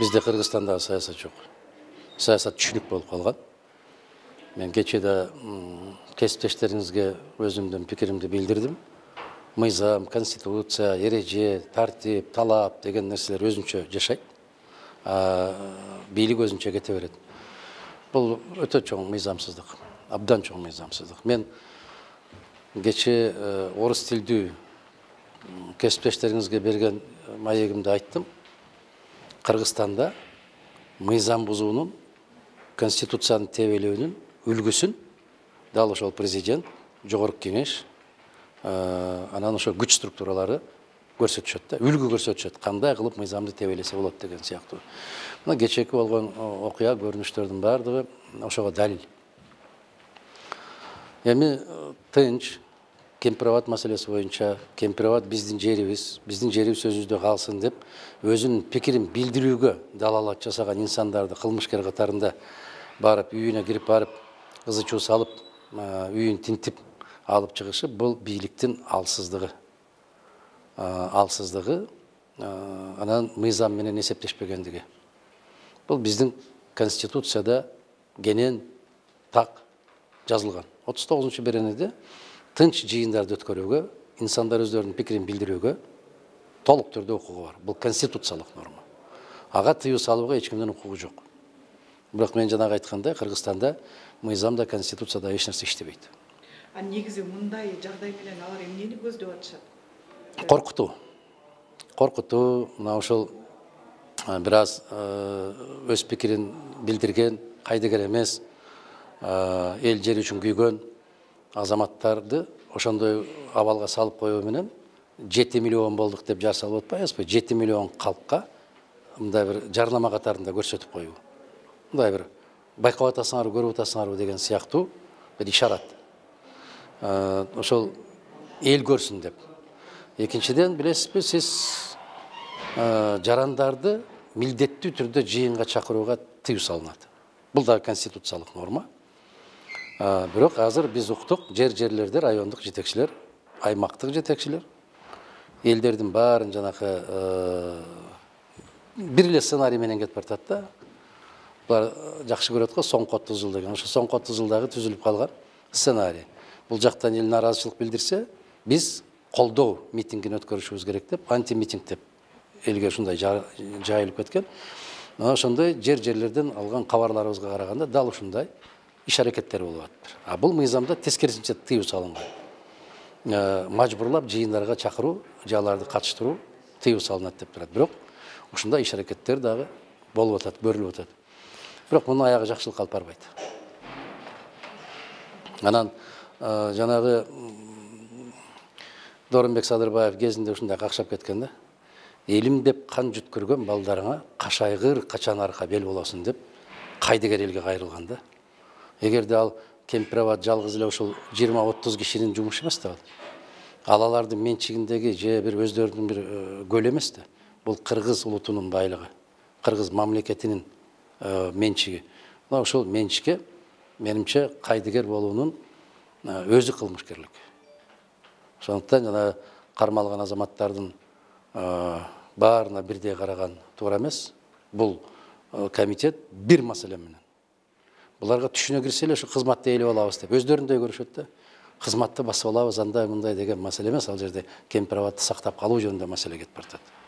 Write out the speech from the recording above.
Bizde Kırgızstanda siyasat yok. Siyasat түшүнүк болуп калган. Мен кечеде кесиптештериңизге өзүмдүн пикиримди билдирдим. Мыйзам, конституция, эреже, тартип, талап деген нерселер өзүнчө жашайт. Бийлик өзүнчө кете берет. Бул өтө чоң мыйзамсыздык, абдан чоң мыйзамсыздык. Мен кече орус тилдүү кесиптештериңизге берген маегимди айттым. Кыргызстанда мыйзам бузуунун, конституцияны тебелөөнүн үлгүсүн дал ошол президент, жогорку кеңеш, анан ошо күч структуралары көрсөтүшөт да, үлгү көрсөтүшөт, кандай кылып мыйзамды тебелесе болот деген сыяктуу. Мына кечээки болгон окуя, көрүнүштөрдүн баардыгы ошого далил. Эми тынч Кемпирабад маселеси боюнча, Кемпирабад биздин жерибиз өзүбүздө калсын деп, өзүнүн пикирин билдирүүгө далалат жасаган инсандарды кылмышкер катарында барып, үйүнө кирип барып, ызы чуу салып, үйүн тинтип алып чыгышы, бул бийликтин алсыздыгы. Анан мыйзам менен эсептешпегендиги. Бул биздин конституцияда кенен так жазылган. 39-беренеде тынч жыйындарды өткөрүүгө, инсандар өздөрүнүн пикирин билдирүүгө толук түрдө укугу бар. Бул конституциялык норма. Ага тыюу салууга эч кимдин укугу жок. Бирок мен жанагы айткандай, Кыргызстанда мыйзамда, конституцияда эч нерсе иштебейт. Негизи мындай жагдай менен алар эмнени көздөп атышат? Коркутуу, мына ошол бир аз өз пикирин билдирген, кайдыгер эмес, эл жери үчүн күйгөн азаматтарды ошондой абалга салып коюу менен 7 миллион болдук деп жар салып атпайбызбы? 7 миллион калкка мындай бир жарнама катарында көрсөтүп коюу. Мындай бир байкап атасыңарбы, көрүп атасыңарбы деген сыяктуу бир ишарат. Ошол эл көрсүн деп. Экинчиден, билесизби, сиз жарандарды милдеттүү түрдө жыйынга чакырууга тыюу салынат. Бул да конституциялык норма. Бирок азыр биз уктук, жерлерде райондук жетекчилер, аймактык жетекчилер элдердин баарын жанакы бир эле сценарий менен кетип баратат да. Булар жакшы көрөт го, соңку 30 жыл деген. Ошо соңку 30 жылдагы түзүлүп калган сценарий. Бул жактан эл наразычылык билдирсе, биз колдоо митингин өткөрүшүбүз керек деп, антимитинг деп элге ушундай жайылып кеткен. Ошондой жерлерден алган кабарларыбызга караганда дал ушундай иш-аракеттер болуп атат. Бул мыйзамда тескерисинче тыюу салынган. Мажбурлап жыйындарга чакыруу, жаларды катыштыруу тыюу салынат деп турат. Бирок ушундай иш-аракеттер дагы болуп атат, көрүлүп атат. Бирок мунун аягы жакшылыкка алып барбайт. Анан жанагы Дооронбек Садырбаев кезинде ушундай какшап кеткен да. Элим деп кан жүткүргөн балдарыңа кашайгыр качан арка бел болосун деп кайдыгер элге кайрылган да. Эгерде ал Кемпирабад жалгыз эле ушул 20-30 кишинин жумушу эмес да. Алардын менчигиндеги же бир өздөрүнүн бир көл эмес да. Бул кыргыз улутунун байлыгы, кыргыз мамлекетинин менчиги. Мына ошол менчикке менимче кайдыгер болуунун өзү кылмышкерлик. Ошондуктан жана кармалган азаматтардын баарына бирдей караган туура эмес. Бул комитет бир маселе менен. Буларга түшүнө кирсе эле ушу кызматты ээлеп алабыз деп өздөрүндөй көрүшөт да. Кызматты басып алабыз андай мындай деген маселе эмес, ал жерде Кемпирабадты сактап калуу жөнүндө маселе кетип баратат.